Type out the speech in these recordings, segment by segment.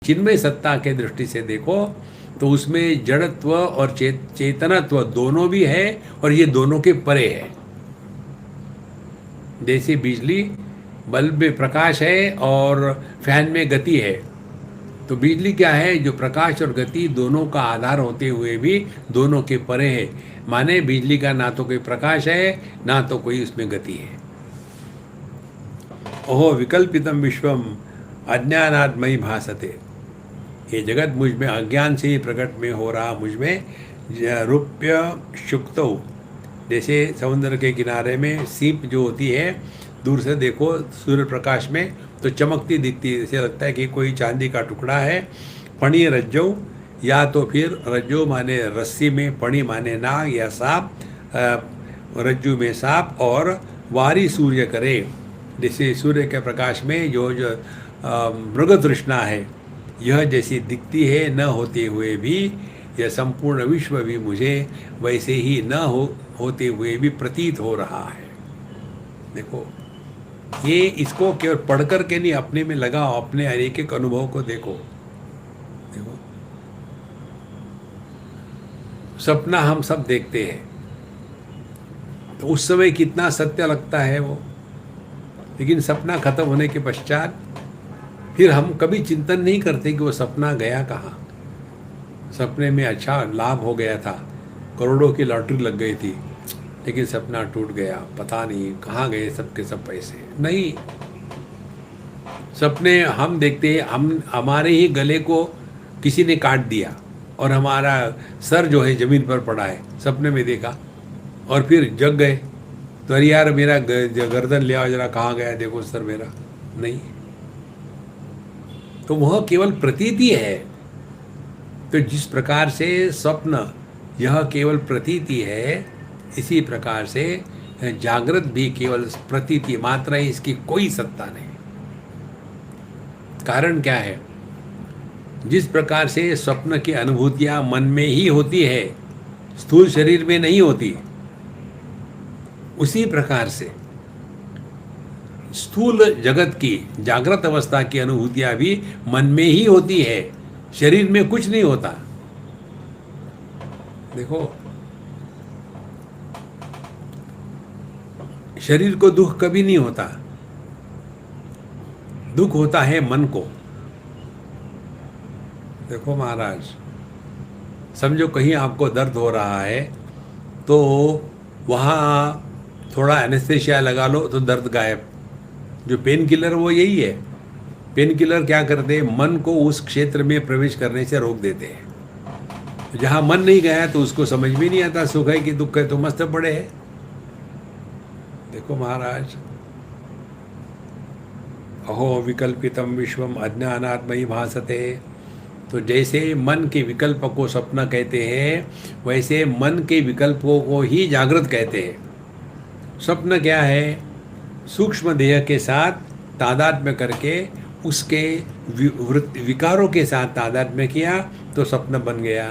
चिन्मय सत्ता के दृष्टि से देखो तो उसमें जड़त्व और चेतनत्व दोनों भी है, और ये दोनों के परे है। जैसे बिजली, बल्ब में प्रकाश है और फैन में गति है, तो बिजली क्या है, जो प्रकाश और गति दोनों का आधार होते हुए भी दोनों के परे है। माने बिजली का ना तो कोई प्रकाश है, ना तो कोई उसमें गति है। ओहो विकल्पितम विश्वम अज्ञानात्मयी भासते, ये जगत मुझ में अज्ञान से ही प्रकट में हो रहा, मुझ में रूप्य शुक्तो, जैसे समुद्र के किनारे में सीप जो होती है, दूर से देखो सूर्य प्रकाश में तो चमकती दिखती है, जैसे लगता है कि कोई चांदी का टुकड़ा है। पणी रज्जो, या तो फिर रज्जो माने रस्सी में, पणी माने नाग या सांप, रज्जु में सांप, और वारी सूर्य करे, जैसे सूर्य के प्रकाश में जो मृग तृष्णा है, यह जैसी दिखती है, न होते हुए भी यह संपूर्ण विश्व भी मुझे वैसे ही न होते हुए भी प्रतीत हो रहा है। देखो, ये इसको केवल पढ़ कर के नहीं, अपने में लगाओ, अपने एक एक अनुभव को देखो। देखो, सपना हम सब देखते हैं, तो उस समय कितना सत्य लगता है वो, लेकिन सपना खत्म होने के पश्चात फिर हम कभी चिंतन नहीं करते कि वो सपना गया कहाँ। सपने में अच्छा लाभ हो गया था, करोड़ों की लॉटरी लग गई थी, लेकिन सपना टूट गया, पता नहीं कहाँ गए सबके सब पैसे। नहीं, सपने हम देखते हैं, हम हमारे ही गले को किसी ने काट दिया और हमारा सर जो है ज़मीन पर पड़ा है, सपने में देखा, और फिर जग गए तो अरे यार मेरा गर्दन ले आओ जरा, कहाँ गया देखो सर मेरा। नहीं, तो वह केवल प्रतीति है। तो जिस प्रकार से स्वप्न यह केवल प्रतीति है, इसी प्रकार से जागृत भी केवल प्रतीति मात्र है, इसकी कोई सत्ता नहीं। कारण क्या है? जिस प्रकार से स्वप्न की अनुभूतियां मन में ही होती है, स्थूल शरीर में नहीं होती, उसी प्रकार से स्थूल जगत की जागृत अवस्था की अनुभूतियां भी मन में ही होती है, शरीर में कुछ नहीं होता। देखो, शरीर को दुख कभी नहीं होता, दुख होता है मन को। देखो महाराज, समझो कहीं आपको दर्द हो रहा है तो वहाँ थोड़ा एनेस्थेशिया लगा लो तो दर्द गायब। जो पेन किलर वो यही है। पेन किलर क्या करते हैं? मन को उस क्षेत्र में प्रवेश करने से रोक देते हैं। जहाँ मन नहीं गया तो उसको समझ भी नहीं आता सुख है कि दुख है, तो मस्त पड़े है। देखो महाराज, अहो विकल्पितम विश्वम अज्ञानात्मयी भासते, तो जैसे मन के विकल्प को स्वप्न कहते हैं, वैसे मन के विकल्पों को ही जागृत कहते हैं। स्वप्न क्या है? सूक्ष्म देह के साथ तादात्म्य करके उसके विकारों के साथ तादात्म्य किया तो स्वप्न बन गया।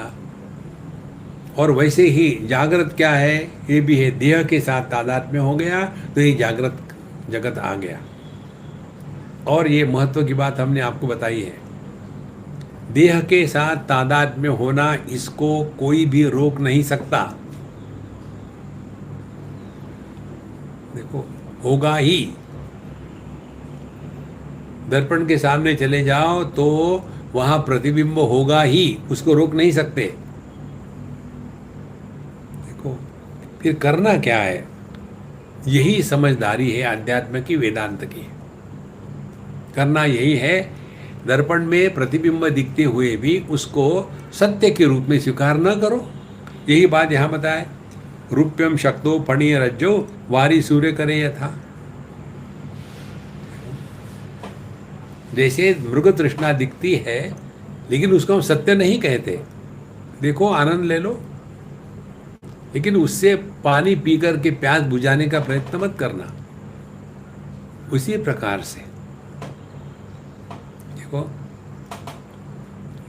और वैसे ही जागृत क्या है? ये भी है, देह के साथ तादात्म्य हो गया तो ये जागृत जगत आ गया। और ये महत्व की बात हमने आपको बताई है। देह के साथ तादात्म्य होना, इसको कोई भी रोक नहीं सकता। देखो, होगा ही। दर्पण के सामने चले जाओ तो वहां प्रतिबिंब होगा ही, उसको रोक नहीं सकते। देखो, फिर करना क्या है? यही समझदारी है अध्यात्म की, वेदांत की। करना यही है, दर्पण में प्रतिबिंब दिखते हुए भी उसको सत्य के रूप में स्वीकार न करो। यही बात यहाँ बताए, रूप्यम शक्तो फणीय रज्जो वारी सूर्य करे यथा। जैसे मृग तृष्णा दिखती है, लेकिन उसको हम सत्य नहीं कहते। देखो, आनंद ले लो, लेकिन उससे पानी पी कर के प्यास बुझाने का प्रयत्न मत करना। उसी प्रकार से देखो,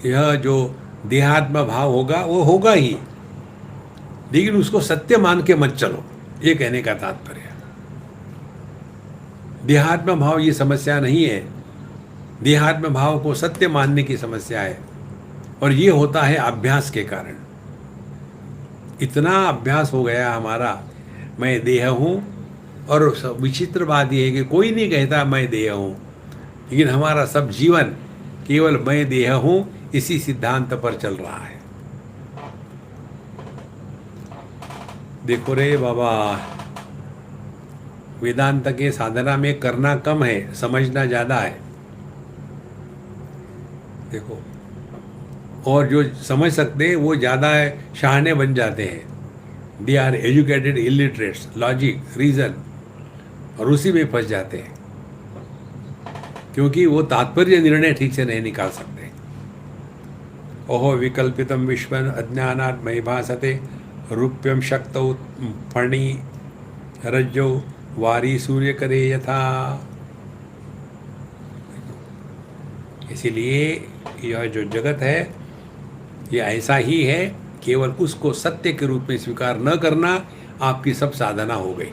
यह जो देहात्म भाव होगा वो होगा ही, लेकिन उसको सत्य मान के मत चलो, ये कहने का तात्पर्य। देहात्म भाव ये समस्या नहीं है। देहात्म भाव को सत्य मानने की समस्या है, और ये होता है अभ्यास के कारण। इतना अभ्यास हो गया हमारा, मैं देह हूँ, और विचित्र बात यह है कि कोई नहीं कहता मैं देह हूँ, लेकिन हमारा सब जीवन केवल मैं देह हूँ इसी सिद्धांत पर चल रहा है। देखो रे बाबा, वेदांत के साधना में करना कम है, समझना ज़्यादा है। देखो, और जो समझ सकते हैं वो ज़्यादा शहाने बन जाते हैं। They are educated illiterates, logic, reason, और उसी में फंस जाते हैं, क्योंकि वो तात्पर्य निर्णय ठीक से नहीं निकाल सकते। ओहो विकल्पितम विश्वम अज्ञानात् मयि भासते, रूप्यम शक्तौ फणि रज्जौ वारी सूर्य करे यथा। इसीलिए यह जो जगत है ये ऐसा ही है, केवल उसको सत्य के रूप में स्वीकार न करना आपकी सब साधना हो गई।